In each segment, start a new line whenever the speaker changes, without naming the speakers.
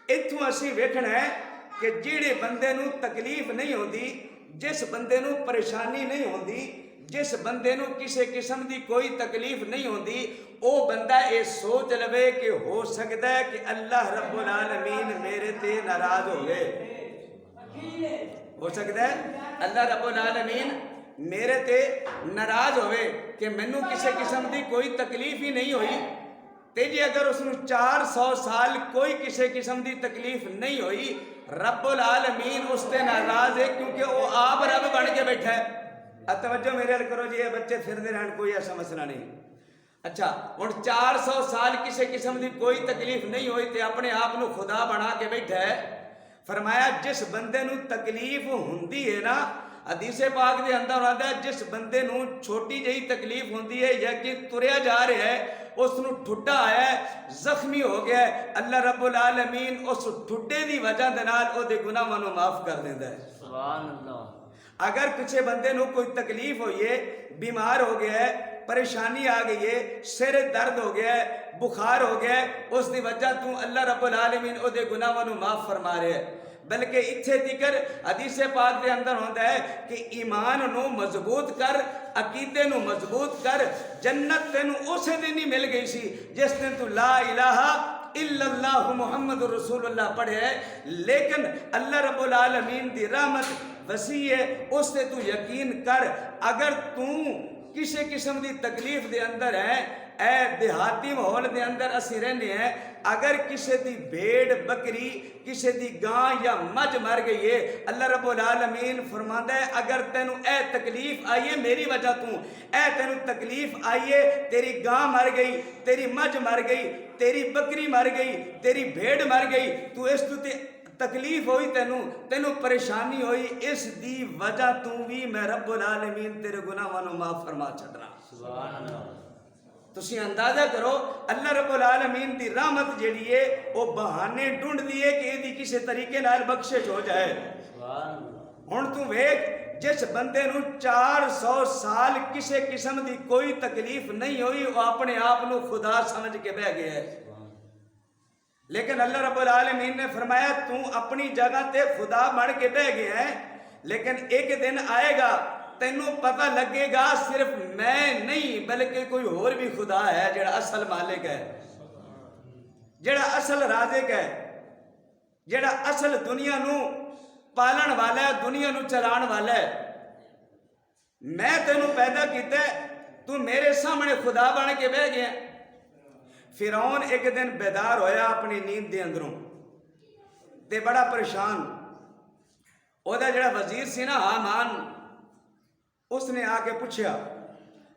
ਇੱਥੋਂ ਅਸੀਂ ਵੇਖਣਾ ਹੈ کہ جڑے بندے نو تکلیف نہیں ہوتی، جس بندے نو پریشانی نہیں ہوتی، جس بندے نو کسی قسم دی کوئی تکلیف نہیں ہوتی، او بندہ یہ سوچ لوے کہ ہو سکتا ہے کہ اللہ رب العالمین میرے تے ناراض ہوئے، ہو سکتا ہے اللہ رب العالمین میرے تے ناراض ہوئے کہ مینوں کسی قسم دی کوئی تکلیف ہی نہیں ہوئی، تے جی اگر اس نو 400 سال کوئی کسی قسم دی تکلیف نہیں ہوئی، رب العالمین اس تے ناراض ہے کیونکہ وہ آپ رب بن کے بیٹھا ہے۔ توجہ میرے حل کرو جی، یہ بچے پھر دے رہن، کوئی ایسا مسئلہ نہیں۔ اچھا ہن 400 سال کسی قسم دی کوئی تکلیف نہیں ہوئی تے اپنے آپ نو خدا بنا کے بیٹھا ہے۔ فرمایا جس بندے نو تکلیف ہوندی ہے نا، حدیث پاک دے اندر آتا ہے جس بندے نو چھوٹی جہی تکلیف ہوندی ہے یا کہ تریا جا رہا ہے، اس نو ٹھڈا آیا ہے، زخمی ہو گیا ہے، اللہ رب العالمین اس ٹھڈے دی وجہ دے نال او دے گناہاں نو معاف کر دیندا ہے۔ سبحان اللہ۔ اگر کچھ بندے نو کوئی تکلیف ہوئی ہے، بیمار ہو گیا ہے، پریشانی آ گئی ہے، سر درد ہو گیا ہے، بخار ہو گیا ہے، اس دی وجہ تو اللہ رب العالمین او دے گناہاں نو معاف فرما رہے ہیں۔ بلکہ اتھے تکر حدیث پاک دے اندر ہوتا ہے کہ ایمان نو مضبوط کر، عقیدے نو مضبوط کر، جنت تینو اسے دن ہی مل گئی سی جس دن تو لا الہ الا اللہ محمد رسول اللہ پڑھے ہے، لیکن اللہ رب العالمین دی رحمت وسیع ہے، اس سے تو یقین کر۔ اگر تو کسی قسم دی تکلیف دے اندر ہے، اے دیہاتی ماحول دے اندر اسی رہنے ہیں، اگر کسی دی بھیڑ بکری، کسی دی گاں یا مجھ مر گئی ہے، اللہ رب العالمین فرماتا ہے اگر تینو اے تکلیف آئیے میری وجہ تو، اے تینو تکلیف آئیے، تیری گاں مر گئی، تیری مجھ مر گئی، تیری بکری مر گئی، تیری بھیڑ مر گئی، تو اس تو تکلیف ہوئی، تینو پریشانی ہوئی، اس دی وجہ تو بھی میں رب العالمین تیرے گناہاں نو معاف فرما چھڈنا۔ سبحان اللہ۔ تسی اندازہ کرو اللہ رب العالمین دی رحمت جیڑی ہے وہ بہانے ڈھونڈ دیئے کہ یہ دی کسی طریقے نال بخشش ہو جائے۔ ہن تو ویکھ جس بندے نو 400 سال کسی قسم دی کوئی تکلیف نہیں ہوئی، وہ اپنے آپ نو خدا سمجھ کے بہ گیا ہے، لیکن اللہ رب العالمین نے فرمایا تو اپنی جگہ تے خدا بن کے بہ گیا ہے، لیکن ایک دن آئے گا تینوں پتہ لگے گا صرف میں نہیں بلکہ کوئی اور بھی خدا ہے جڑا اصل مالک ہے، جڑا اصل رازق ہے، جڑا اصل دنیا نو پالن والا ہے، دنیا نو چلان والا ہے۔ میں تینوں پیدا کیتا ہے، تو میرے سامنے خدا بن کے بہ گیا۔ فرعون ایک دن بیدار ہویا اپنی نیند دے اندروں تے بڑا پریشان، او دا جڑا وزیر سی نا حامان، اس نے آ کے پوچھا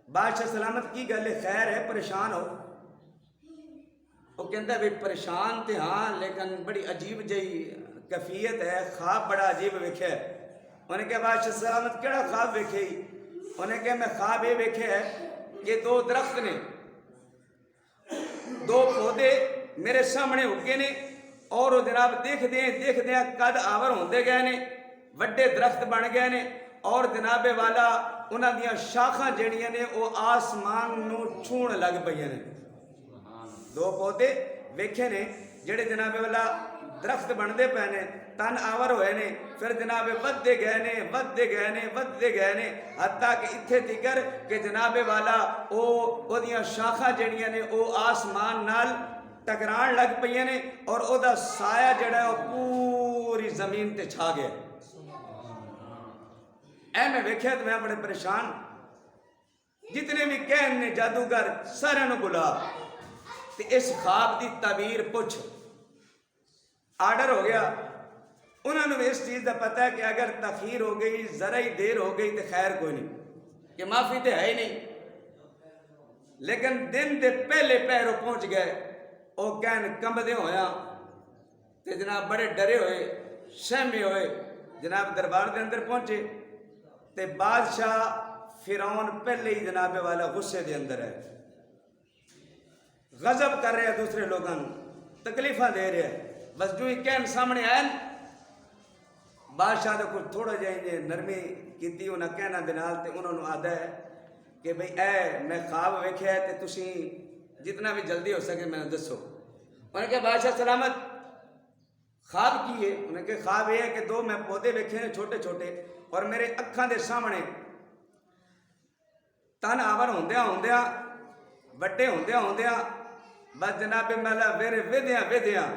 بادشاہ سلامت کی گل ہے، خیر ہے، پریشان ہو؟ وہ کہتا ہے بھئی پریشان تے ہاں لیکن بڑی عجیب جہی کیفیت ہے، خواب بڑا عجیب ویکھے ہے۔ انہیں کہا بادشاہ سلامت کیڑا خواب ویکھے ہی؟ انہیں کہا میں خواب یہ ویکھے ہے کہ دو درخت نے، دو پودے میرے سامنے اگے نے اور وہ جناب دیکھ دیں قد آور ہوندے گئے نے، وڈے درخت بن گئے نے، اور جناب والا انہاں دیاں شاخاں جڑیاں نے وہ آسمان نو چھون لگ پئیاں نے۔ دو پودے ویکھے نے جڑے جناب والا درخت بندے پے نے، تن آور ہوئے نے، پھر جناب ودے گئے نے حتیٰ کہ اتھے تکر کہ جناب والا او دیاں شاخاں جڑیاں نے او آسمان نال ٹکران لگ پئیاں نے، اور او دا سایہ جڑا ہے وہ پوری زمین تے چھا گیا۔ اے میں ویکھیا تو میں بڑے پریشان، جتنے بھی کہن نے جادوگر سارے نو بلا تے اس خواب دی تعبیر پوچھ۔ آرڈر ہو گیا، انہوں نے اس چیز کا پتہ ہے کہ اگر تاخیر ہو گئی، ذرا ہی دیر ہو گئی تو خیر کوئی نہیں، کہ معافی تو ہے ہی نہیں، لیکن دن دے پہلے پہروں پہنچ گئے، وہ کہن کمبدے ہویا تے جناب بڑے ڈرے ہوئے، سہمے ہوئے، جناب دربار دے اندر پہنچے تے بادشاہ فرعون پہلے ہی جناب والا غصے دے اندر ہے، غضب کر رہے ہیں دوسرے لوگوں، تکلیفاں دے رہے ہیں، بس جو ہی کہن سامنے آئے بادشاہ دے کچھ تھوڑا جائیں نرمی کیتی انہاں کہنا دنال تے انہوں نے آدھا ہے کہ بھئی اے میں خواب ویکھیا ہے تے تسی جتنا بھی جلدی ہو سکے میں دسو۔ انہوں نے کہا بادشاہ سلامت خواب کی ہے؟ انہیں کہ خواب یہ ہے کہ 2 میں پودے ویکھے ہیں چھوٹے چھوٹے اور میرے اکھاں دے سامنے تن آور ہوندیاں ہوندیاں وڈے ہوندیاں ہوندیاں بس جناب مولا ودیاں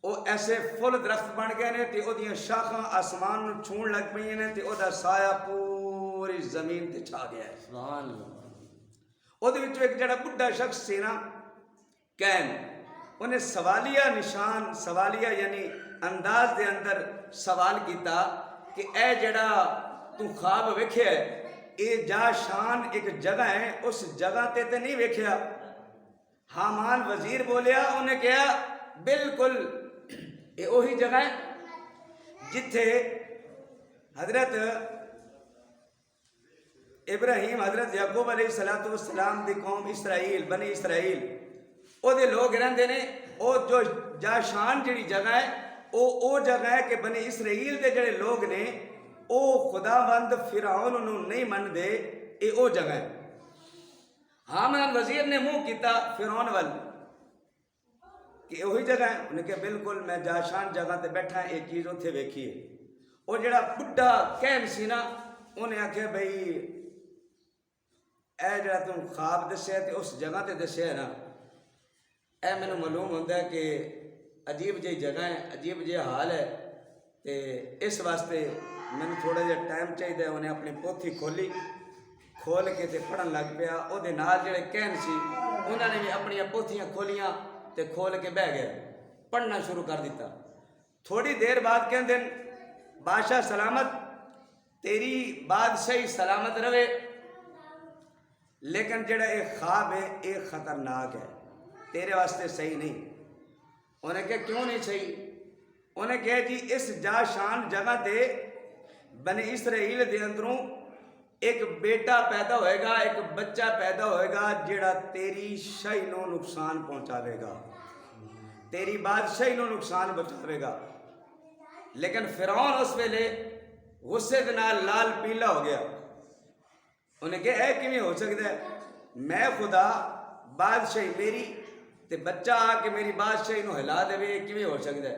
وہ ایسے فل درخت بن گئے نے تے او دیاں شاخاں آسمان نو چھون لگ پئی نے تے او دا سایہ پوری زمین تے چھا گیا ہے.
سبحان اللہ.
او دے وچ ایک جڑا بڈھا شخص سی نا کین انہیں سوالیہ یعنی انداز دے اندر سوال کیتا کہ اے جڑا تو خواب ویکھیا ہے اے جا شان ایک جگہ ہے اس جگہ تے نہیں ویکھیا؟ حامان وزیر بولیا انہیں کہا بالکل یہ وہی جگہ ہے جتھے حضرت ابراہیم حضرت یعقوب علیہ السلام دی قوم اسرائیل بنی اسرائیل او دے لوگ رہندے نے. او جو جا شان جڑی جگہ ہے او جگہ ہے کہ بنی اسرائیل دے جڑے لوگ نے او خداوند فرعون انہوں نہیں من دے اے او جگہ ہے. حامان وزیر نے منہ کیتا فرعون وال کہ وہی جگہ ہے؟ انہیں کہ بالکل میں جا شان جگہ تے بیٹھا ہے ایک چیز اتھے ویکھی ہے. وہ جڑا بڈھا کہن سی نا انہیں آکھے بھئی اے جڑا تم خواب دسیا تے اس جگہ تے دسیا ہے نا اے میں نے معلوم ہوتا ہے کہ عجیب جی جگہ ہے عجیب جی حال ہے تے اس واسطے میں نے تھوڑا جہا ٹائم چاہیے. انہیں اپنی پوتھی کھول کے تے پڑھن لگ پیا. او دے نال جڑے کہن سی انہوں نے بھی اپنی پوتھیاں کھولیاں تے کھول کے بہ گئے پڑھنا شروع کر دیتا. تھوڑی دیر بعد کہن دن بادشاہ سلامت تیری بادشاہی سلامت رہے لیکن جڑا ایک خواب ہے ایک خطرناک ہے تیرے واسطے صحیح نہیں. انہیں کہا کیوں نہیں صحیح؟ انہیں کہا جی اس جا شان جگہ تے بنی اسرائیل دے اندروں ایک بیٹا پیدا ہوئے گا ایک بچہ پیدا ہوئے گا جڑا تیری شاہی نو نقصان پہنچاوے گا تیری بادشاہی نو نقصان بچاوے گا. لیکن فرعون اس ویلے غصے دے نال لال پیلا ہو گیا. انہیں کہا اے کیویں ہو سکتا ہے؟ میں خدا بادشاہی میری تے بچہ آ کے میری بادشاہی نو ہلا دے کیویں ہو سکتا ہے؟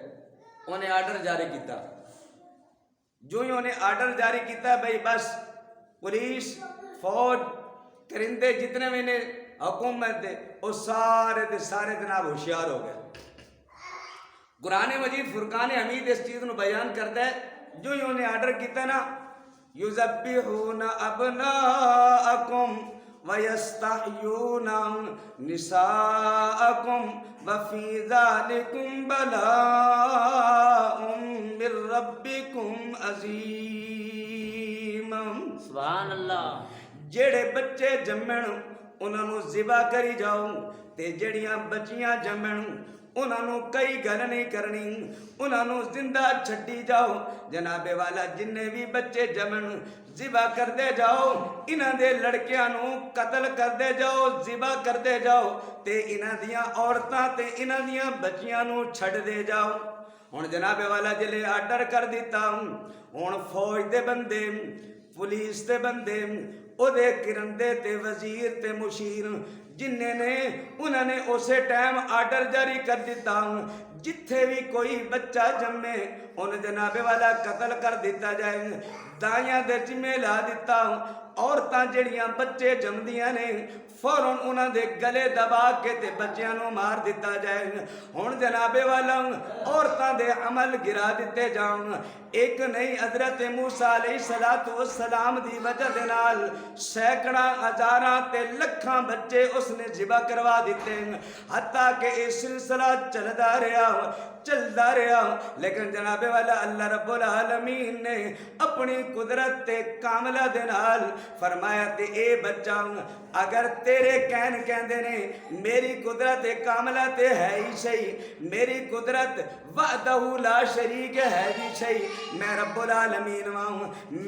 انہیں آرڈر جاری کیتا. جو ہی انہیں آرڈر جاری کیتا بھئی بس پولیس فوج کرندے جتنے بھی نے حکومت دے وہ سارے جناب ہوشیار ہو گئے. قرآن مجید فرقان حمید اس چیز نو بیان کرتا ہے جو ہی انہیں آرڈر کیتا نا یذبحون ابناءکم ویستحیون نساءکم وفی ذالکم بلاء من ربکم عظیم.
سبحان اللہ.
جڑے بچے جمن انہاں نو ذبح کری جاؤ تے جڑیاں بچیاں جمن انہاں نو کئی گل نہیں کرنی انہاں نو زندہ چھڈی جاؤ. جناب والا جننے بھی بچے جمن ذبح کر دے جاؤ انہاں دے لڑکیاں نو قتل کر دے جاؤ ذبح کر دے جاؤ تے انہاں دیاں عورتاں تے انہاں دیاں بچیاں نو چھڈ دے جاؤ. ہن جناب والا جلے آرڈر کر دیتا ہن فوج دے بندے پولیس دے بندے او دے کرندے تے وزیر تے مشیر جنہیں نے انہوں نے اسے ٹائم آرڈر جاری کر دیتا جتھے بھی کوئی بچہ جمے انہیں جناب والا قتل کر دیتا جائے. دائیاں دے جمے لا دیتا عورتاں جڑیاں بچے جمدیاں نے فوراً انہاں دے گلے دبا کے تے بچیاں نو مار دیتا جائے. ہن جناب والا عورتاں دے عمل گرا دیتے جاؤں. ایک نہیں حضرت موسیٰ علیہ السلام دی وجہ دے نال سینکڑاں ہزاراں تے لکھاں بچے اس نے ذبح کروا دیتے حتیٰ کہ یہ سلسلہ چلدا رہا لیکن جناب والا اللہ رب العالمین نے اپنی قدرت تے کاملہ دے نال فرمایا تے اے بچہ اگر تیرے کہندے نے میری قدرت کاملہ تے ہے ہی صحیح میری قدرت وحدہ لا شریک ہے ہی صحیح میں رب العالمین ہوں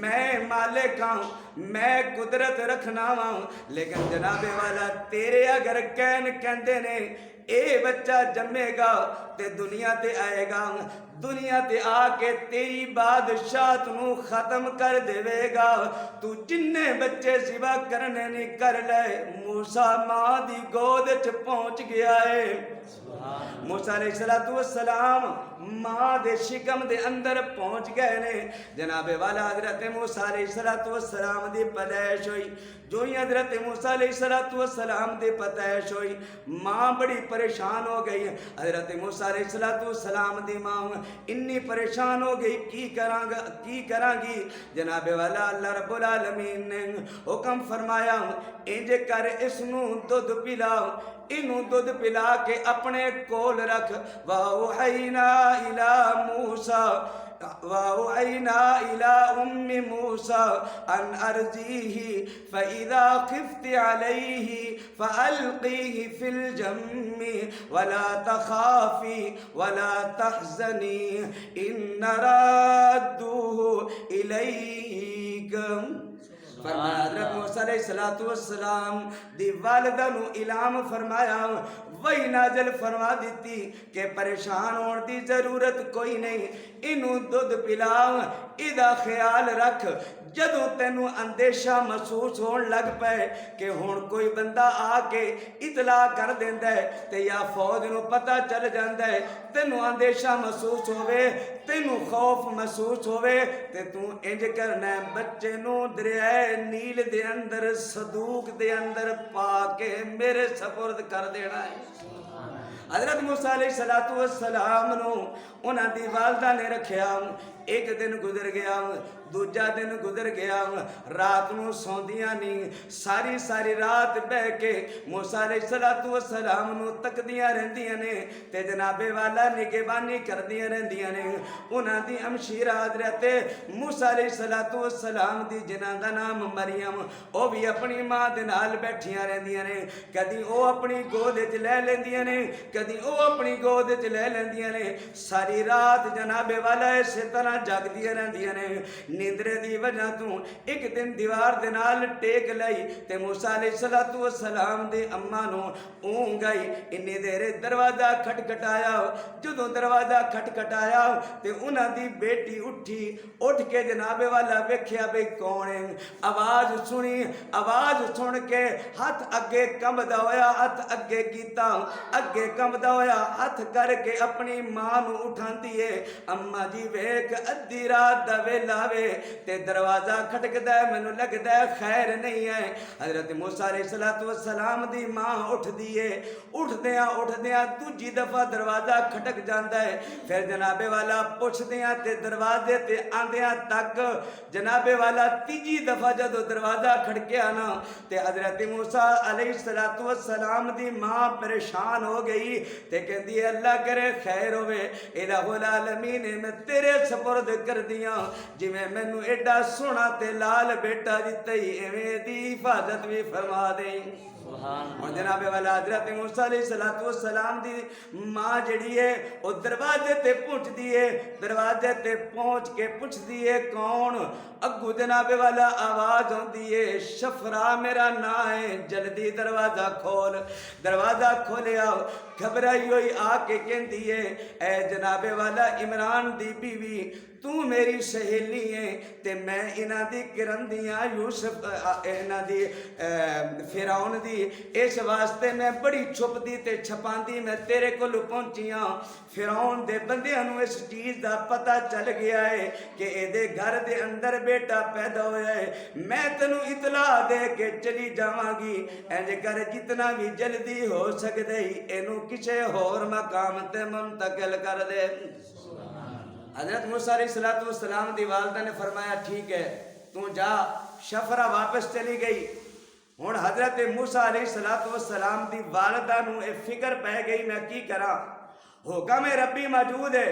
میں مالک ہوں میں قدرت رکھنا ہوں لیکن جناب والا تیرے اگر کہندے نے اے بچہ جمے گا تے دنیا تے آئے گا، دنیا تے آ کے تیری بادشاہت نو ختم کر دے گا، تو جننے بچے سوا کرنے نہیں کر لے۔ موسیٰ ماں دی گود چ پہنچ گیا ہے۔ موسیٰ علیہ السلام ماں دے شکم دے اندر پہنچ گئے نے۔ جناب والا حضرت موسیٰ علیہ السلام دی پیدائش ہوئی، جو ہی حضرت موسیٰ علیہ السلام دی پیدائش ہوئی ماں بڑی پریشان ہو گئی۔ حضرت موسیٰ علیہ السلام دی ماں انی پریشان ہو گئی، کی کراں گی؟ جناب والا اللہ رب العالمین نے حکم فرمایا انج کر اس نو دودھ پلاؤ، انہوں دودھ پلا کے اپنے کول رکھ۔ وَأَوْحَيْنَا إِلَىٰ مُوسَىٰ وَأَوْحَيْنَا إِلَىٰ أُمِّ مُوسَىٰ أَنْ أَرْضِعْهُ فَإِذَا خِفْتِ عَلَيْهِ فَأَلْقِيهِ فِي الْيَمِّ وَلَا تَخَافِي وَلَا تَحْزَنِي إِنَّ رَادُّوهُ إِلَيْكَ۔ فرمایا حضرت موسیٰ علیہ السلام دی والدہ نو اعلام فرمایا، وہی نازل فرما دیتی کہ پریشان ہون دی ضرورت کوئی نہیں، انہوں دودھ پلاؤ، ادا خیال رکھ جدوں تینوں اندیشہ محسوس ہون لگ پے کہ ہون کوئی بندہ آ کے اطلاع کر دیندا ہے تے یا فوج نو پتہ چل جاندا ہے، تینوں اندیشہ محسوس ہوئے، تینوں خوف محسوس ہوئے تے تو انج کرنا ہے، بچے نو دریائے نیل دے اندر صدوق دے اندر پا کے میرے سپرد کر دینا ہے۔ حضرت موسیٰ علیہ السلام نو انہاں دی والدہ نے رکھیا، ایک دن گزر گیا، دوجا دن گزر گیا، رات نو سوندیاں نہیں، ساری رات بہ کے موسیٰ علیہ السلام نو تکدیاں رہندیاں نے تے جناب والا نگہبانی کردیاں رہندیاں نے۔ انہاں دی ہمشیرہ حضرت موسیٰ علیہ السلام دی جنہاں دا نام مریم، او بھی اپنی ماں دے نال بیٹھیاں رہندیاں نے، کدی او اپنی گود وچ لے لیندیاں نے، کدی او اپنی گود وچ لے لیندیاں نے، ساری رات جناب والا اسی طرح جاگدیاں رہندیاں نے۔ نیندرے دی وجہ تو ایک دن دیوار دے نال ٹیک لئی تے موسیٰ علیہ السلام دے اماں نو اونگ آئی، انی دیر دروازہ کھٹکھٹایا، جدوں دروازہ کھٹکھٹایا تے انہاں دی بیٹی اٹھی، اٹھ کے جناب والا ویکھیا بے کون ہے، آواز سنی، آواز سن کے ہاتھ اگے کمبدا ہویا، ہاتھ اگے کیتا، اگے کمبدا ہویا ہاتھ کر کے اپنی ماں نو اٹھاندی ہے، اماں جی ویکھ ادھی رات دا ویلا وے تے دروازہ کھٹکدا ہے، مینوں لگدا ہے خیر نہیں ہے۔ حضرت موسیٰ علیہ السلام دی ماں اٹھ دیے، اٹھدیاں دوجی دفعہ دروازہ کھٹک جاندا ہے، پھر جناب والا پوچھدیاں تے دروازے تے آندیاں تک جناب والا تیجی دفعہ جدو دروازہ کھڑکیا نا تے حضرت موسیٰ علیہ السلام دی ماں پریشان ہو گئی تے کہندی ہے اللہ کرے خیر ہوئے، الہ العالمین میں تیرے سپرد کر دیاں، جی میں مینوں ایڈا سونا تے لال بیٹا دیتا ہی ایویں دی حفاظت بھی فرما دیں۔ اور جناب والا حضرت موسیٰ علیہ السلام دی ماں جڑی ہے وہ دروازے تے پہنچ دیئے، دروازے تے پہنچ کے پوچھ دیئے کون؟ اگو جناب والا آواز ہوں دیئے شفرا میرا نا ہے، جلدی دروازہ کھول، دروازہ کھولیا، گھبرائی ہوئی آ کے کہن دیئے اے جناب والا عمران دی بیوی تو میری سہیلی ہے تے میں انہاں دی کرندیاں یوسف انہاں دی فرعون دی، اس واسطے میں بڑی چھپ دی تے چھپاندی میں تیرے کو پہنچیاں۔ فرعون دے بندیاں نو اس چیز دا پتہ چل گیا ہے کہ اے دے گھر دے اندر بیٹا پیدا ہویا ہے، میں تینوں اطلاع دے کے چلی جاواں گی، انج کر جتنا بھی جلدی ہو سکدے اینو کسے ہور مقام تے منتقل کر دے۔ حضرت موسیٰ علیہ السلام دی والدہ نے فرمایا ٹھیک ہے تو جا، شفرا واپس چلی گئی۔ ہن حضرت موسیٰ علیہ السلام دی والدہ نو اے فکر پہ گئی میں کی کراں، حکم ربی موجود ہے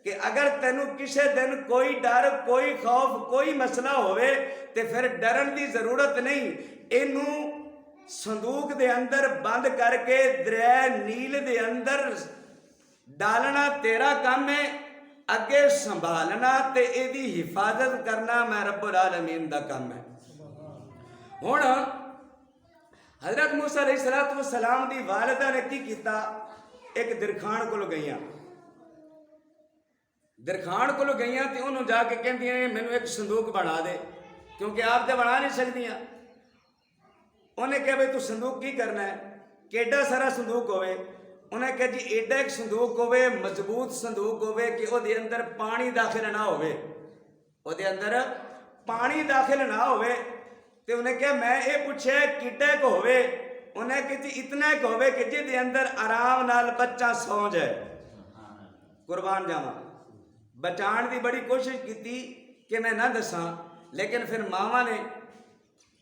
کہ اگر تینوں کسے دن کوئی ڈر، کوئی خوف، کوئی مسئلہ ہوئے تے پھر ڈرن دی ضرورت نہیں، اینوں صندوق دے اندر بند کر کے دریائے نیل دے اندر ڈالنا تیرا کام ہے، اگے سنبھالنا تے ایدی حفاظت کرنا میں رب العالمین دا کام ہے۔ ہن حضرت موسیٰ علیہ السلام دی والدہ نے کی کیتا، ایک درخان کو گئیاں درخان کو گئیاں تے انہوں جا کے کہندی ہیں مینوں ایک صندوق بنا دے کیونکہ آپ تے بنا نہیں سکدیاں انہیں کہا بھئی تو صندوق کی کرنا ہے کہ ایڈا سارا صندوق ہوئے انہیں کہا جی ایڈا ایک صندوق ہوئے مضبوط صندوق ہوئے کہ او دے اندر پانی داخل نہ ہوئے او دے اندر پانی داخل نہ ہوئے تے انہیں کہا میں اے پوچھے کڈا ایک ہوئے انہیں کہا جی اتنا ایک ہوئے کہ جی دے اندر آرام نال بچہ سو جائے قربان جاواں بچان دی بڑی کوشش کی کہ میں نہ دساں لیکن پھر ماما نے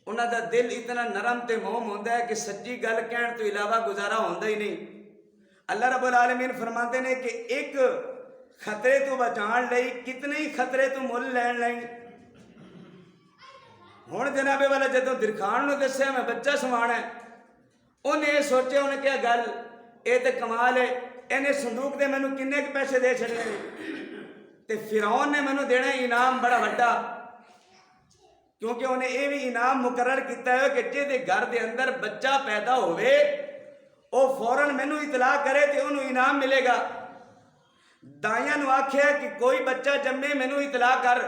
انہاں دا دل اتنا نرم تے موم ہوندا ہے کہ سچی گل کہن تو علاوہ گزارا ہوندا ہی نہیں اللہ رب العالمین فرماتے ہیں کہ ایک خطرے تو بچان لئی کتنے ہی خطرے تو مل لین لئی ہن جناب والا جدوں درخان نو دسیا میں بچہ سوانا ہے انہیں سوچیا انہیں کیا گل اے تے کمال ہے انہیں صندوق دے مینوں کنے کے پیسے دے چھڑنے تے فرعون نے مینوں دینا انعام بڑا وڈا کیونکہ انہیں یہ بھی انعام مقرر کیتا ہے کہ جے دے گھر دے اندر بچہ پیدا ہوئے او فوراً مینوں اطلاع کرے تے انہوں انعام ملے گا دائیاں نو آکھیا کہ کوئی بچہ جمے مینوں اطلاع کر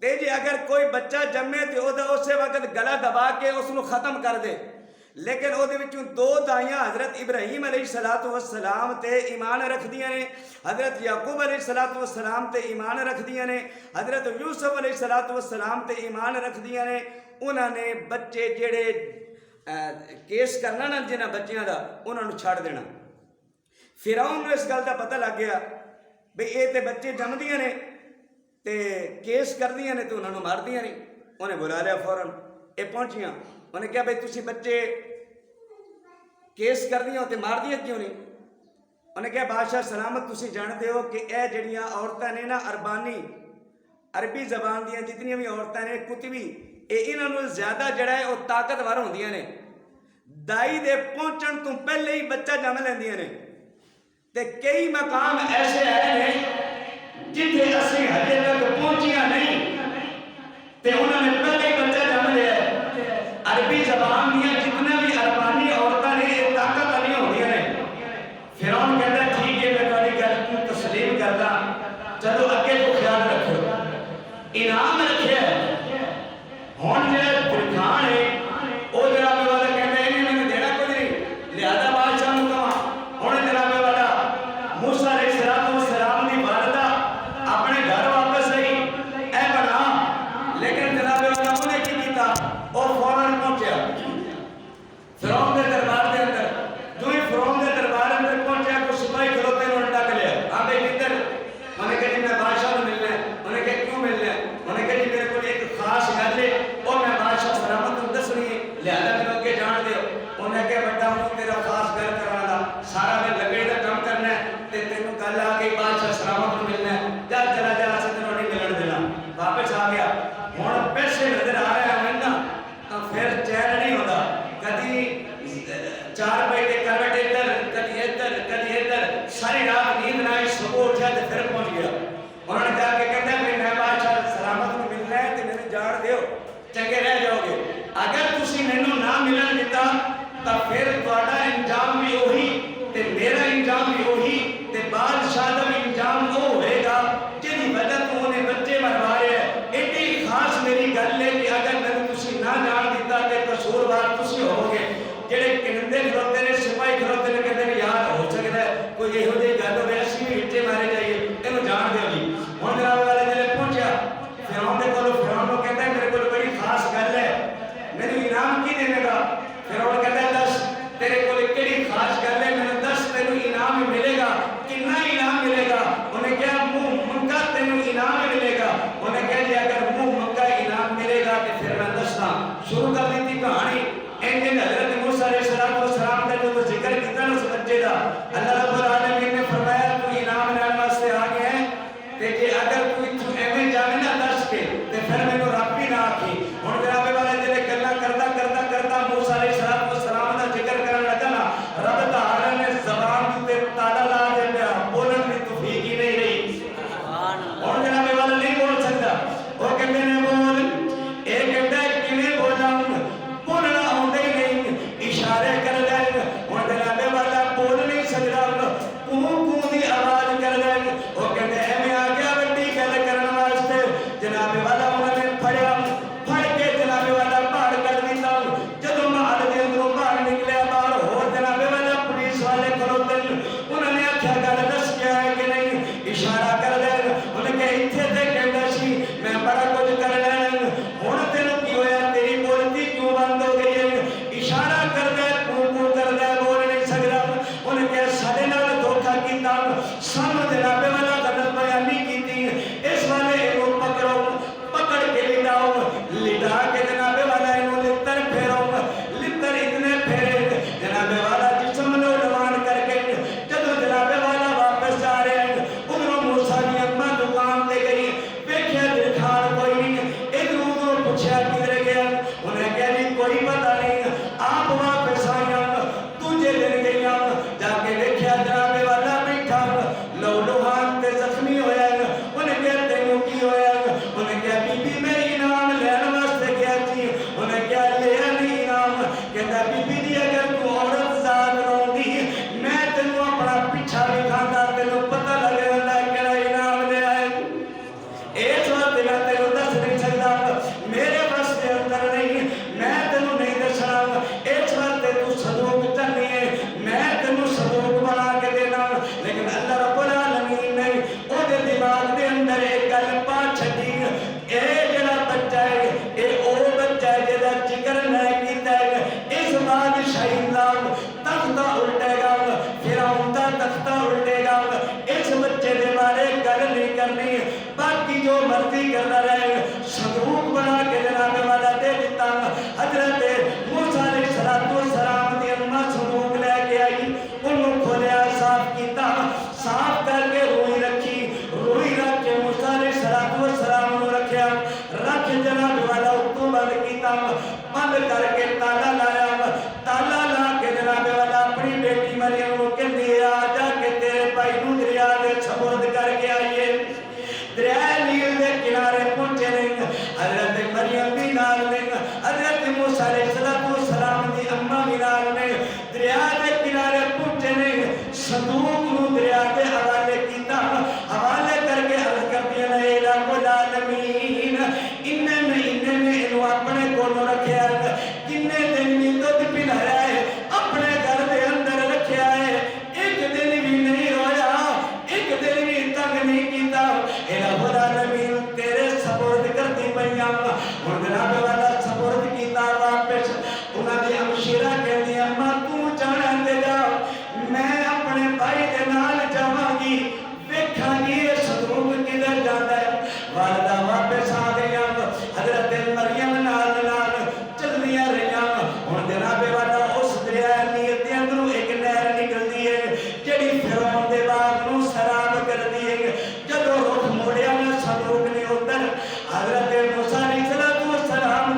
تے جے اگر کوئی بچہ جمے تے او دا اسے وقت گلا دبا کے اس نو ختم کر دے لیکن او دے وچوں دو دائیاں حضرت ابراہیم علیہ السلام تے ایمان رکھ دیاں نے حضرت یعقوب علیہ السلام تے ایمان رکھ دیاں نے حضرت یوسف علیہ السلام تے ایمان رکھ دیاں نے انہاں نے بچے جڑے کیس کرنا نا جنہاں بچیاں دا انہاں نو چھڑ دینا فرعون نو اس گل دا پتہ لگ گیا بھئی اے تے بچے جم دیاں نے تے کیس کر دیاں نے تے انہاں نو مار دیاں نے انہیں بلا لیا فوراً اے پہنچیاں انہیں کہا بھئی تسی بچے کیس کر دیاں تے مار دیاں کیوں نہیں انہیں کہا بادشاہ سلامت تسی جانتے ہو کہ اے جڑیاں عورتاں نے نا اربانی عربی زبان دیاں جتنی بھی عورتاں نے کتبی اے انہاں نوں زیادہ جڑا ہے وہ طاقتور ہوندیاں نے دائی دے پہنچن تو پہلے ہی بچہ جم لیندیاں نے تے کئی مقام ایسے ہیں جتھے اسی ہجے تک پہنچیاں نہیں تے انہوں نے پہلے ہی بچہ جم لیا ہے عربی زبان دیاں جتنے بھی اربانی عورتاں نے یہ طاقت والی ہوندیاں نے فرعون کہتا ہے ٹھیک ہے میں تہاڈی گل کو تسلیم کردا چلو اگے تو خیال رکھو انعام رکھیا ہے ہن جڑا درخان ہے او جناب والا کہندا ہے انہیں میں دینا کچھ نہیں لہذا بادشاہ نوں کہاں ہن جناب والا موسیٰ علیہ السلام دی والدہ اپنے گھر واپس آئی اے بنا لیکن جناب والا انہیں کی کیتا او فوراً پہنچیا فرعون دے دربار دے اندر جو ہی فرعون دے دربار اندر پہنچیا کو سپاہی کھلوتے انہوں نے ڈک لیا ہاں بھائی کدھر میں نے کہا جی میں تے زخمی ہویا ہے انہیں کہا تینوں کی ہویا ہے انہیں کہا بی بی میں انعام لین واسطے گیا تھی انہیں کہا لیا نہیں انعام کہتا بی بی دی اگر تو عورت ذات رون دی میں تینوں اپنا پیچھا بھی کھانا تینوں پتہ لگے اللہ کہا انعام لے آئے ایس وقت میں تینوں دس نہیں سکتا میرے بس کے اندر نہیں میں تینوں نہیں دسنا ایس وقت تو صدوق چاہنی ہے میں تینوں صدوق بنا کے دینا لیکن اللہ رب العالمین نے او دے دماغ دے اندر ایک گل پا چھڈی اے جڑا بچہ ہے اے او بچہ ہے جڑا ذکر نہ کیتا ہے اس بادشاہی دا تختہ الٹے گا فرعون دا تختہ الٹے گا اس بچے دے بارے گل نہیں کرنی باقی جو مرضی کرنا رہے صدوق بنا کے جناب والا دے دیتا حضرت موسیٰ علیہ السلام دی اماں صدوق لے کے آئی انہوں کھولیا صاف کیتا صاف کر کے روئی رکھ کے موسیٰ علیہ السلام نے رکھیا رکھ جناب والا اتوں بند کیتا بند کر کے تالا لا کے جناب والا اپنی بیٹی مریم کو کہندی آ جا کے تیرے بھائی نوں دریا دے سپرد کر کے آئیے دریا نیل دے کنارے پہنچے نہیں حضرت مریم بھی نال نہیں حضرت موسیٰ علیہ السلام دی اماں بھی نال نہیں دریا دے کنارے پہنچے نہیں صندوق نو دریا دے حوالے کیتا حوالے کر کے عرض کر دیا اے رب العالمین انہیں میں انہوں اپنے کولوں رکھیا ہے کنے دن بھی دودھ پلایا ہے اپنے گھر دے اندر رکھیا ہے ایک دن بھی نہیں رویا ایک دن بھی تنگ نہیں کیتا اے رب العالمین تیرے سپرد کرتی پئیاں ہن جناب والا سپرد کیتا واپس انہاں دی ہمشیرہ کہندی اماں تو جانا دے جا میں اپنے بھائی دے نال جاواں گی ویکھاں گی اے صندوق کدھر جاندا ہے والدہ واپس آ گئی حضرت مریم نال چلدیاں رہیاں ہن جناب والا اس دریا نیل دے اندروں ایک نہر نکلدی ہے جڑی فرعون دے باغ نوں سراب کردی ہے جدوں رخ موڑیا نا صندوق نے ادھر حضرت موسیٰ علیہ السلام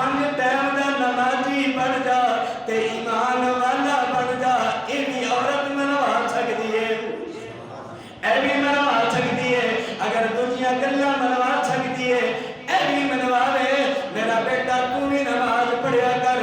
5 ਟਾਈਮ ਦਾ ਨਮਾਜ਼ੀ ਬਣ ਜਾ ਤੇ ਈਮਾਨ ਵਾਲਾ ਬਣ ਜਾ। ਇਹ ਵੀ ਔਰਤ ਮਨਵਾ ਸਕਦੀ ਹੈ, ਇਹ ਵੀ ਮਨਵਾ ਸਕਦੀ ਹੈ। ਅਗਰ ਦੂਜੀਆਂ ਗੱਲਾਂ ਮਨਵਾ ਸਕਦੀ ਹੈ, ਇਹ ਵੀ ਮਨਵਾਵੇ। ਮੇਰਾ ਬੇਟਾ ਤੂੰ ਵੀ ਨਮਾਜ਼ ਪੜਿਆ ਕਰ,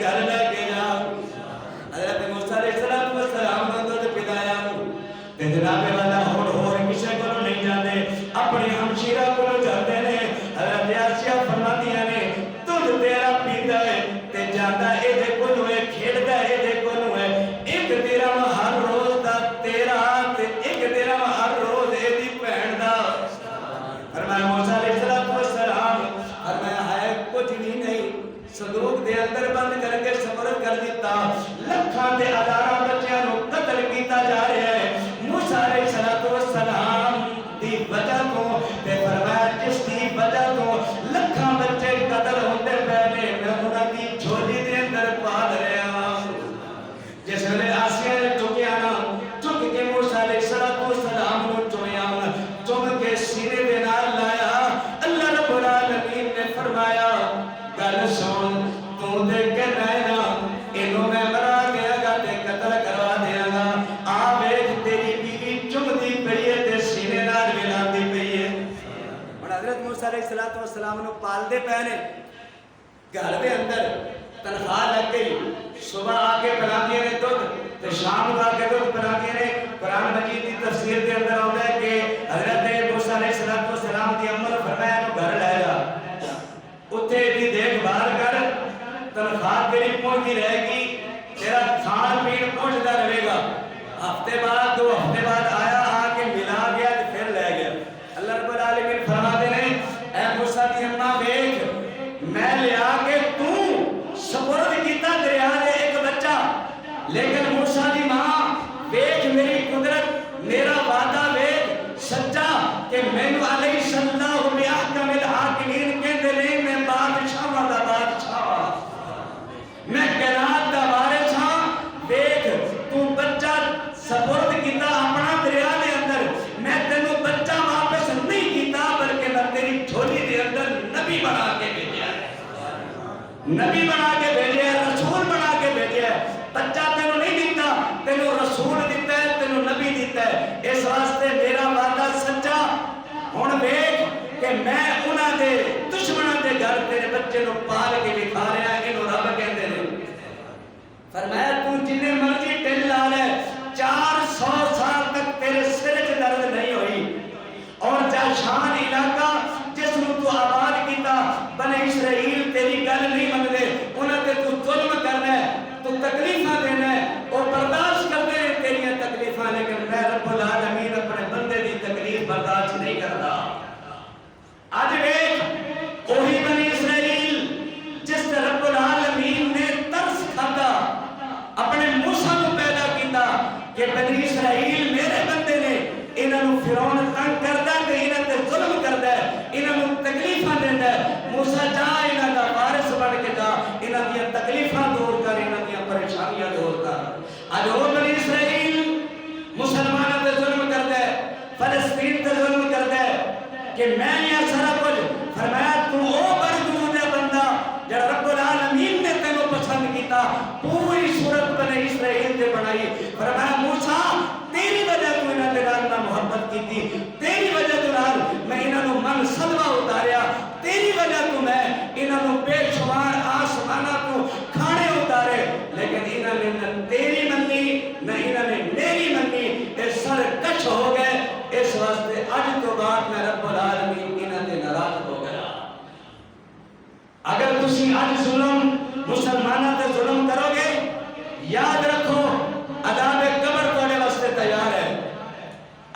گھر لے کے جا حضرت موسیٰ علیہ السلام نے دودھ پلایا تے جناب والا ہور کسے کو نہیں جاندے اپنے ہمشیرہ کو جاندے نے حضرت آسیہ فرماندیاں نے دودھ تیرا پیندا ہے تے جاندا اے دے کولوں اے کھیڈدا اے دے کولوں اے ایک درہم ہر روز دا تیرا تے ایک درہم ہر روز اے دی بہن دا فرمایا موسیٰ علیہ السلام فرمایا ہے کچھ بھی نہیں صندوق دے اندر بند کر کے سپرد کر دیتا لکھاں تے ہزاراں بچیاں نو قتل کیتا جا رہا ہے موسیٰ علیہ السلام دی وجہ تو تے فرمایا جس دی وجہ تو لکھاں بچے قتل ہوندے پہلے میں انہاں دی جھولی دے اندر پال رہا جس ویلے آسیہ نے چکیا نا چک کے موسیٰ علیہ السلام نو چومیا چوم کے سینے دے نال لایا اللہ رب العالمین نے فرمایا گل سن تو دے کے رہنا انہوں میں مرا دیا گا تے قتل کروا دیا گا آ ویکھ تیری بیوی چمدی پئی ہے تے سینے نال ملاندی پئی ہے ہن حضرت موسیٰ علیہ السلام نو پال دے پے نے گھر دے اندر تنخواہ لگ گئی صبح آ کے پلاندیاں نے دودھ تے شام کو آ کے دودھ پلاندیاں نے قرآن مجید کی تفسیر کے اندر آتا ہے کہ حضرت موسیٰ علیہ السلام دی عمل فرمایا نو گھر لے جا اتھے دی دیکھ بھال کر تنخواہ تیری پہنچتی رہے گی تیرا کھان پین پہنچتا رہے گا ہفتے بعد 2 ہفتے بعد آیا آ کے ملا گیا تو پھر لے گیا اللہ رب العالمین فرماتے ہیں اے موسیٰ دی اماں ویکھ میں لیا کے تو سپرد کیتا دریا دے ایک بچہ لیکن موسیٰ دی ماں ویکھ میری قدرت میرا وعدہ ویکھ سچا کہ مینوں علیہ صلی اللہ بِأَحْكَمِ الْحَاكِمِينَ کے دلیں میں بادشاہ دا بادشاہ میں کائنات دا وارث ہاں ویکھ تو بچہ سپرد کیتا اپنا دریا دے اندر میں تینوں بچہ واپس نہیں کیتا بلکہ میں تیری جھولی دے اندر نبی بنا کے بھیجا ہے نبی بنا کے بھیجا ہے رسول بنا کے بھیجا ہے بچہ تینوں نہیں دیتا تینوں رسول دیتا ہے تینوں نبی دیتا ہے اس واسطے میرا وعدہ سچا ہن ویکھ کہ میں انہاں دے دشمناں دے گھر تیرے بچے نو پال کے دکھا رہا ہے انہوں رب کہندے نے فرمایا تو جنے مرضی ٹل لا لے 400 سال تک تیرے سر وچ درد نہیں ہوئی اور جاشان علاقہ جس نو تو آباد کیتا بنی اسرائیل تیری گل نہیں منگدے انہاں تے تو ظلم کرنا ہے تو تکلیفاں دینا ہے اور برداشت کرتے ہیں تیریاں تکلیفاں لیکن میں رب العالمین اپنے بندے دی تکلیف برداشت نہیں کرتا آج ویکھ وہی بنی اسرائیل جس نے رب العالمین نے ترس کھاتا اپنے موسیٰ کو پیدا کیتا کہ بنی اسرائیل میرے بندے نے انہاں نو فرعون تنگ کردا ہے تے انہاں تے ظلم کردا ہے انہاں نو تکلیفاں دیندا ہے موسیٰ جا انہاں دا وارث بن کے جا انہاں دی تکلیفاں دور کر انہاں دی پریشانیاں دور کر اج او بنی اسرائیل مسلماناں تے ظلم کردا ہے فلسطین تے ظلم کردا ہے کہ میں یہ سارا کچھ فرمایا تو او بردود ہے بندہ جڑا رب العالمین نے تینوں پسند کیتا پوری صورت بنی اسرائیل تے بنائی فرمایا موسیٰ تیری وجہ تو انہاں دے نال محبت کیتی تیری وجہ تو نال میں انہاں نو من سلوا اتاریا تیری وجہ تو میں انہاں نو بے شمار آسماناں تو کھانے اتارے لیکن انہاں نے نہ تیری منی نہ انہاں نے میری منی اے سر کش ہو گئے اس واسطے اج تو بعد میں رب العالمین انہاں تے ناراض ہو گیا اگر تسی اج ظلم مسلماناں تے ظلم کرو گے یاد رکھو عذاب قبر تواڈے واسطے تیار ہے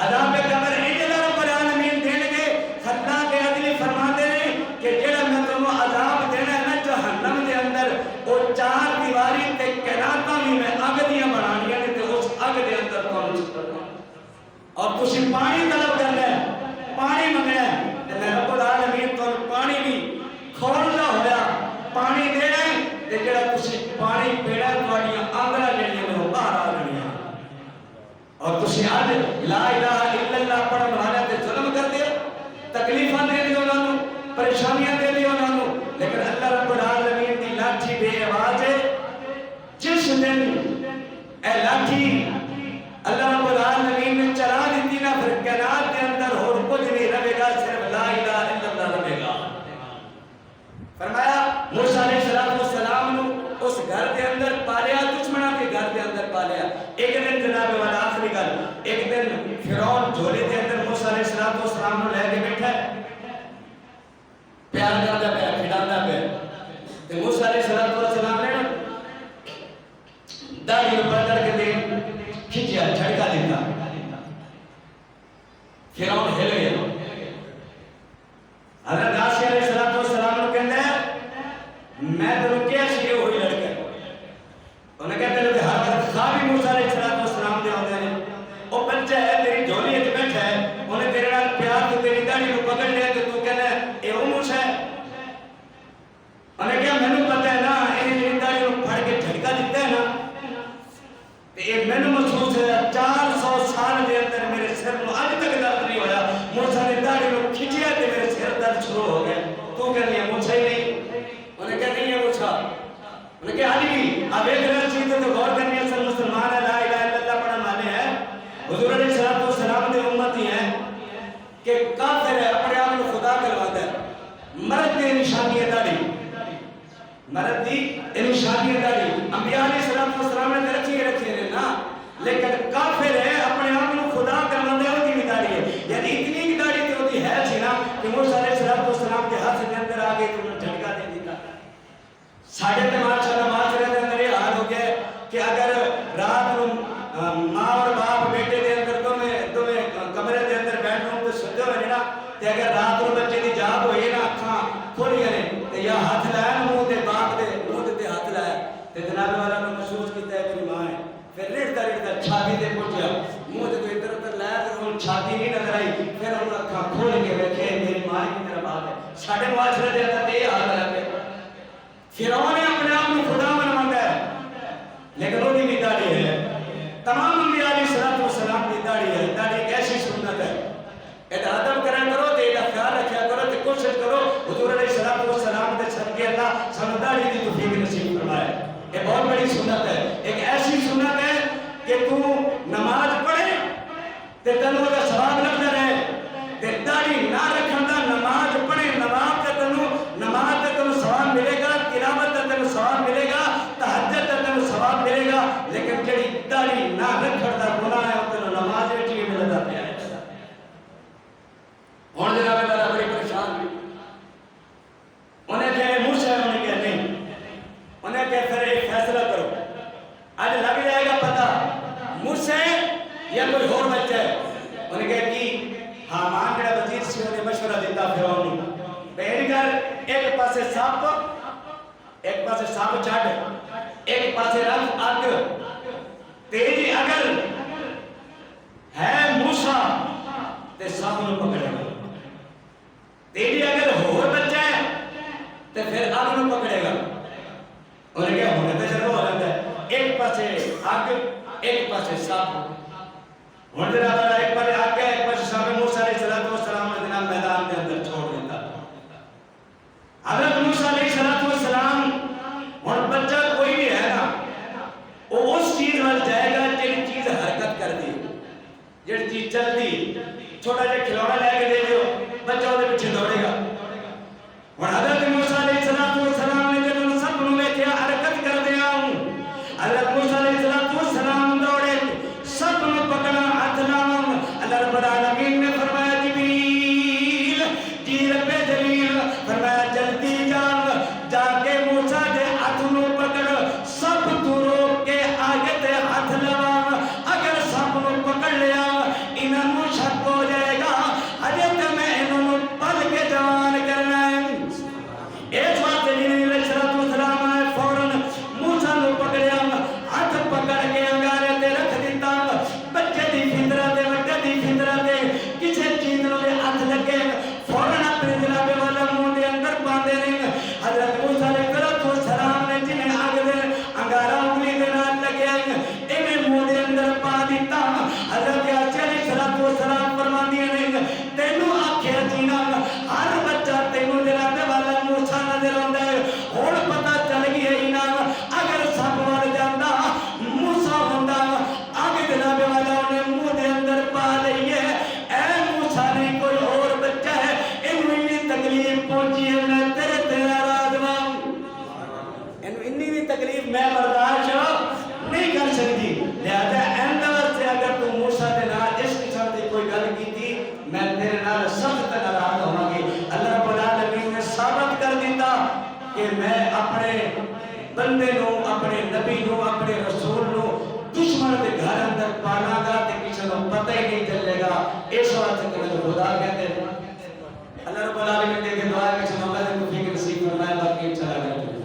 عذاب قبر اجلا رب العالمین دین گے خدا کے عدل فرماتے ہیں کہ جڑا میں تمہیں عذاب دینا ہے نا جہنم دے اندر او 4 دیواری تے کائناتاں بھی میں اگ دیاں بنانیاں نے تے اس اگ دے اندر تمہیں اور تسی پانی طلب کرنا ہے پانی منگنا ہے تے میں رب العالمین تمہیں پانی بھی کھولنا ہویا پانی دینا ہے تے جڑا تسی پانی پینا ہے تواڈیاں آنگلاں جڑیاں میں باہر آ جانیاں اور تسی آج لا الہ الا اللہ پڑھن والے تے ظلم کر دیو تکلیفاں دے دیو انہاں نوں پریشانیاں دے دیو انہاں نوں لیکن اللہ رب العالمین دی لاٹھی بے آواز ہے جس دن اے لاٹھی اللہ رب العالمین نے چلا دیتی نا پھر کائنات کے اندر اور کچھ نہیں رہے گا صرف لا الہ الا اللہ رہے گا فرمایا موسیٰ علیہ السلام نو اس گھر داڑھی پکڑ کے دے کھچیا جھٹکا دیتا فرعون ہل گیا حضرت آسیہ علیہ السلام نے کہتا ہے میں تو کیا سی ہوئی لڑکا انہیں کہتے ہیں ہر وقت خوابی موسیٰ علیہ السلام دے ہوتے ہیں وہ بچہ ہے تیری جھولی اچ بیٹھا ہے انہیں تیرے نال پیار تو تیری داڑھی کو پکڑ لیا تو کہنا ہے اے وہ موسیٰ ہے انہیں کہا میں نے پتہ ہے نا انہیں میری داڑھی کو پھڑ کے جھٹکا دیتا ہے نا یہ میں نے محسوس ہے 400 سال دے اندر میرے سر کو آج تک درد نہیں ہویا موسیٰ نے داڑھی کو کھچیا تے میرے سر درد شروع ہو گیا تو کہنی ہے موسیٰ ہی نہیں انہیں کہا نہیں ہے موسیٰ انہیں کہا علی اب ایک رہا چیز تو غور کرنی ہے سر مسلمان ہے لا الہ الا اللہ پڑھا مانے ہیں حضور علیہ السلام دے امتی ہیں کہ کافر ہے اپنے آپ کو خدا کرواتا ہے مرد دی نشانی ہے داڑھی مرد دی نشانی ہے داڑھی انبیاء علیہ السلام نے ترقی رکھی ہے نا لیکن کافر ہے اپنے آپ کو خدا کرواتا ہے ہوتی بھی داڑھی ہے یعنی اتنی کی داڑھی تے ہوتی ہے سی نا کہ موسیٰ علیہ السلام کے ہاتھ کے اندر آگے تو انہیں جھٹکا دے دیتا ساڑھے تے ماشاءاللہ معاشرے دے اندر یہ حال ہو گیا کہ اگر رات کو ماں اور باپ بیٹے دے اندر تمہیں کمرے دے اندر بیٹھ روم تے سجدے ہوئے نا تے اگر رات کو بچے دی جاگ ہوئی نا اکھاں کھولی نے تے یا ہاتھ لایا منہ تے باپ دے منہ تے ہاتھ لایا تے جناب والا نے محسوس کیتا ہے میری ماں ہے پھر ریڑتا چھاتی تے پہنچیا منہ تے کوئی ادھر لایا تے ان چھاتی نہیں نظر آئی پھر ان اکھاں کھول کے دیکھے میری ماں ہے میرا باپ ہے ساڈے معاشرے دے اندر تے یہ حال ہے فرعون نے اپنے آپ کو خدا منواتا ہے لیکن وہ بھی داڑھی ہے تمام انبیاء علیہ السلام کی داڑھی ہے داڑھی ایک ایسی سنت ہے ادا ادب کرا کرو تے ادا خیال رکھا کرو تے کوشش کرو حضور علیہ السلام دے صدقے اللہ سانو داڑھی دی توفیق نصیب فرمائے یہ بہت بڑی سنت ہے ایک ایسی سنت ہے کہ تو نماز پڑھے تے تینوں دا ثواب لگتا رہے تے داڑھی نہ رکھن دا نماز پڑھے نماز تے تینوں ثواب ملے گا تلاوت تے تینوں ثواب ملے گا تہجد تے تینوں ثواب ملے گا لیکن جڑی داڑھی نہ رکھن دا گناہ ہے تینوں نماز وچ ہی ملدا پیا ہے ہن جناب والا بڑی پریشان انہیں کہے موسیٰ انہیں کہے نہیں انہیں کہے پھر ایک فیصلہ کرو آج لگ جائے گا پتہ موسیٰ یا کوئی اور بچہ ہے انہیں کہے کہ حامان جڑا وزیر سی انہیں مشورہ دیتا فرعون پہلی کر ایک پاسے سانپ چڑھ ایک پاسے رنگ آگ تیری اگر ہے موسیٰ تے سانپ نو پکڑے گا تیری اگر ہور بچہ ہے تے پھر آگ نو پکڑے گا انہیں کہا ہونے تے شروع ہو جاتا ہے ایک پاسے آگ ایک پاسے سانپ ہن جناب ایک پاسے آگ ہے ایک پاسے سانپ موسیٰ علیہ السلام نے جناب میدان کے اندر چھوڑ دیتا حضرت موسیٰ علیہ السلام اور بچہ کوئی بھی ہے نا وہ اس چیز وال جائے گا جڑی چیز حرکت کر دی جڑی چیز چل دی چھوٹا جا کھلونا لے کے دے دیو بچہ وہ پیچھے دوڑے گا اور حضرت موسیٰ علیہ السلام نے جب ان سب نے ویکھیا حرکت کر دیا حضرت موسیٰ علیہ السلام دوڑے سب نے پکڑا ہاتھ لاؤں اللہ رب العالمین نے فرمایا جبریل جی رب جلیل فرمایا جلدی جا کے موسیٰ دے ہاتھ نو پکڑ سب تو روک کے آگے تے ہاتھ لوا اگر سب نو پکڑ لیا انہاں نو شک ہو جائے گا اجے تے میں انہاں نو پل کے جوان کرنا ہے اس وقت جبریل علیہ السلام آئے فوراً موسیٰ نو پکڑیا ہاتھ پکڑ کے انگارے تے رکھ دیتا بچے دی فطرت وڈے دی فطرت کسے چیز نو ہاتھ لگے فوراً اپنے جناب والا منہ دے اندر باندھے نہیں حضرت موسیٰ علیہ السلام نے جنہیں آگ دے انگارہ انگلی دے نال لگے انہیں منہ دے اندر پا دیتا حضرت آسیہ علیہ السلام فرما دیے نہیں تینوں آکھیا جینا ہر بچہ تینوں جناب والا موسیٰ نظر آندا ہے اور پتہ چل گیا انہاں اگر سب وال جاندا موسیٰ ہوندا آگ جناب والا انہیں منہ دے اندر پا لئیے اے موسیٰ نہیں کوئی اور بچہ ہے انہوں انی تکلیف پہنچی ہے میں تیرا رازوام انہوں انی بھی تکلیف میں برداشت نہیں کر سکتی لہذا اندور سے اگر تو موسیٰ دے نال اس قسم دی کوئی گل کی تھی میں تیرے نال سخت ناراض ہوں گی اللہ رب العالمین نے ثابت کر دیتا کہ میں اپنے بندے نو اپنے نبی نو اپنے رسول نو دشمن کے گھر اندر پانا گا تے کسی کو پتہ ہی نہیں چلے گا. اس واسطے کہ خدا کہتے ہیں اللہ رب العالمین دے کے دعا ہے کہ مولا نے توفیق